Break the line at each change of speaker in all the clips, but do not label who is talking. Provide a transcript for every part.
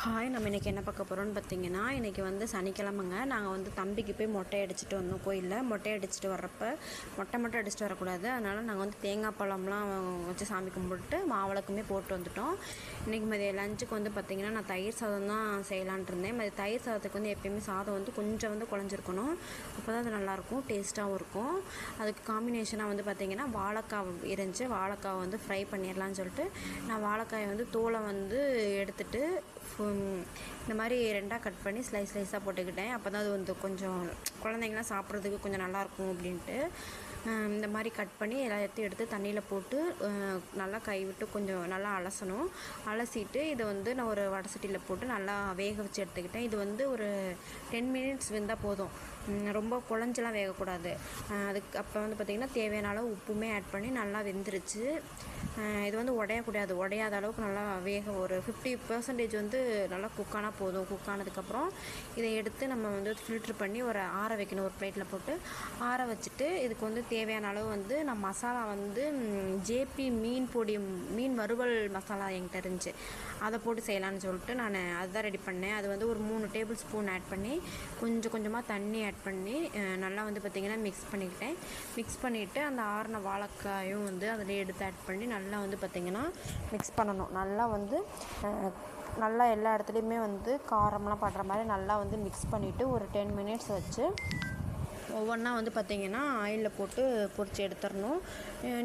Hi, நம்ம இன்றைக்கி என்ன பார்க்க போகிறோம்னு பார்த்தீங்கன்னா, இன்றைக்கி வந்து சனிக்கிழமைங்க. நாங்கள் வந்து தம்பிக்கு போய் மொட்டை அடிச்சுட்டு வந்தோம் கோயிலில். மொட்டை அடிச்சுட்டு வர்றப்ப மொட்டை மட்டும் அடிச்சுட்டு வரக்கூடாது, அதனால் நாங்கள் வந்து தேங்காய் பழம்லாம் வச்சு சாமி கும்பிட்டு மாவிளக்குமே போட்டு வந்துவிட்டோம். இன்றைக்கி மதியம் லஞ்சுக்கு வந்து பார்த்திங்கன்னா, நான் தயிர் சாதம் தான் செய்யலான்ட்டு இருந்தேன். மதியம் தயிர் சாதத்துக்கு வந்து எப்போயுமே சாதம் வந்து கொஞ்சம் வந்து குழஞ்சிருக்கணும், அப்போ தான் அது நல்லாயிருக்கும், டேஸ்ட்டாகவும் இருக்கும். அதுக்கு காம்பினேஷனாக வந்து பார்த்திங்கன்னா வாழைக்காய் இருந்துச்சு. வாழைக்காவை வந்து ஃப்ரை பண்ணிடலான்னு சொல்லிட்டு நான் வாழைக்காயை வந்து தோலை வந்து எடுத்துகிட்டு இந்த மாதிரி ரெண்டாக கட் பண்ணி ஸ்லைஸாக போட்டுக்கிட்டேன். அப்போ தான் அது வந்து கொஞ்சம் குழந்தைங்களாம் சாப்பிட்றதுக்கு கொஞ்சம் நல்லாயிருக்கும் அப்படின்ட்டு இந்த மாதிரி கட் பண்ணி எல்லாத்தையும் எடுத்து தண்ணியில் போட்டு நல்லா கைவிட்டு கொஞ்சம் நல்லா அலசணும். அலசிட்டு இதை வந்து நான் ஒரு வடை சட்டியில் போட்டு நல்லா வேக வச்சு எடுத்துக்கிட்டேன். இது வந்து ஒரு 10 மினிட்ஸ் வெந்தால் போதும், ரொம்ப குழஞ்செலாம் வேகக்கூடாது. அதுக்கு அப்போ வந்து பார்த்திங்கன்னா தேவையான அளவு உப்புமே ஆட் பண்ணி நல்லா வெந்துருச்சு. இது வந்து உடையாத அளவுக்கு நல்லா வேக ஒரு 50% வந்து நல்லா குக்கானால் போதும். குக் ஆனதுக்கப்புறம் இதை எடுத்து நம்ம வந்து ஃபில்ட்ரு பண்ணி ஒரு ஆற வைக்கணும். ஒரு பிளேட்டில் போட்டு ஆற வச்சுட்டு இதுக்கு வந்து தேவையான அளவு வந்து நான் மசாலா வந்து ஜேபி மீன் வறுவல் மசாலா என்கிட்ட இருந்துச்சு, அதை போட்டு செய்யலான்னு சொல்லிட்டு நான் அதுதான் ரெடி பண்ணேன். அது வந்து ஒரு 3 டேபிள் ஸ்பூன் ஆட் பண்ணி கொஞ்சமாக தண்ணி ஆட் பண்ணி நல்லா வந்து பார்த்திங்கன்னா மிக்ஸ் பண்ணிவிட்டு அந்த ஆறின வாழைக்காயும் வந்து அதில் எடுத்து ஆட் பண்ணி நல்லா வந்து பார்த்திங்கன்னா மிக்ஸ் பண்ணணும். நல்லா எல்லா இடத்துலையுமே வந்து காரம்லாம் படுற மாதிரி நல்லா வந்து மிக்ஸ் பண்ணிவிட்டு ஒரு 10 மினிட்ஸ் வச்சு ஒவ்வொன்றா வந்து பார்த்திங்கன்னா ஆயிலில் போட்டு பொரித்து எடுத்துடணும்.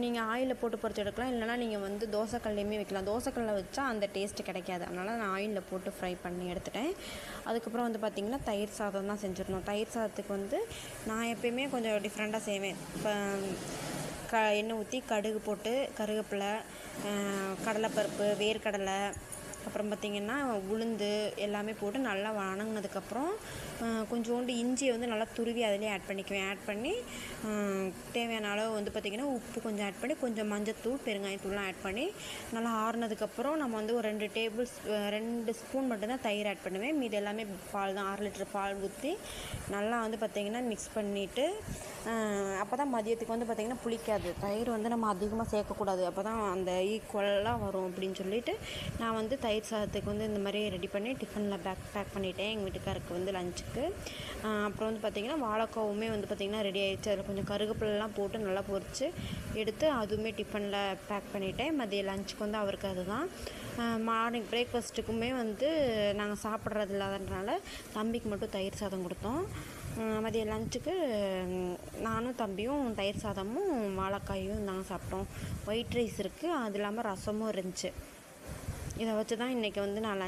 நீங்கள் ஆயிலில் போட்டு பொரித்து எடுக்கலாம், இல்லைனா நீங்கள் வந்து தோசைக்கல்லையுமே வைக்கலாம். தோசைக்கல்லில் வச்சா அந்த டேஸ்ட்டு கிடைக்காது, அதனால் நான் ஆயிலில் போட்டு ஃப்ரை பண்ணி எடுத்துட்டேன். அதுக்கப்புறம் வந்து பார்த்திங்கன்னா தயிர் சாதம் தான் செஞ்சிடணும். தயிர் சாதத்துக்கு வந்து நான் எப்பயுமே கொஞ்சம் டிஃப்ரெண்ட்டாக செய்வேன். இப்போ எண்ணெய் ஊற்றி கடுகு போட்டு கருவேப்பிலை, கடலைப்பருப்பு, வேர்க்கடலை, அப்புறம் பார்த்திங்கன்னா உளுந்து எல்லாமே போட்டு நல்லா வணங்கினதுக்கப்புறம் கொஞ்சோண்டு இஞ்சியை வந்து நல்லா துருவி அதிலே ஆட் பண்ணிக்குவேன். ஆட் பண்ணி தேவையான அளவு வந்து பார்த்திங்கன்னா உப்பு கொஞ்சம் ஆட் பண்ணி கொஞ்சம் மஞ்சத்தூள், பெருங்காயத்தூள்லாம் ஆட் பண்ணி நல்லா ஆறுனதுக்கப்புறம் நம்ம வந்து ஒரு 2 ஸ்பூன் மட்டும்தான் தயிர் ஆட் பண்ணுவேன். மீது எல்லாமே பால் தான், 6 லிட்டர் பால் ஊற்றி நல்லா வந்து பார்த்திங்கன்னா மிக்ஸ் பண்ணிவிட்டு அப்போ தான் மதியத்துக்கு வந்து பார்த்திங்கன்னா புளிக்காது. தயிர் வந்து நம்ம அதிகமாக சேர்க்கக்கூடாது, அப்போ தான் அந்த ஈக்குவலாக வரும் அப்படின்னு சொல்லிட்டு நான் வந்து தயிர் சாதத்துக்கு வந்து இந்த மாதிரி ரெடி பண்ணி டிஃபனில் பேக் பண்ணிவிட்டேன் எங்கள் வீட்டுக்காருக்கு வந்து லஞ்சுக்கு. அப்புறம் வந்து பார்த்திங்கன்னா வாழைக்காவுமே வந்து பார்த்திங்கன்னா ரெடி ஆகிடுச்சு. அதில் கொஞ்சம் கருவேப்பிலெலாம் போட்டு நல்லா பொரித்து எடுத்து அதுவுமே டிஃபனில் பேக் பண்ணிவிட்டேன். மதிய லஞ்சுக்கு வந்து அவருக்கு அதுதான். மார்னிங் பிரேக்ஃபாஸ்ட்டுக்குமே வந்து நாங்கள் சாப்பிட்றது இல்லாததுனால தம்பிக்கு மட்டும் தயிர் சாதம் கொடுத்தோம். மதிய லஞ்சுக்கு நானும் தம்பியும் தயிர் சாதமும் வாழைக்காயும் நாங்கள் சாப்பிட்டோம். ஒயிட் ரைஸ் இருக்குது, அது இல்லாமல் ரசமும் இருந்துச்சு. இதை வச்சு தான் இன்றைக்கி வந்து நான்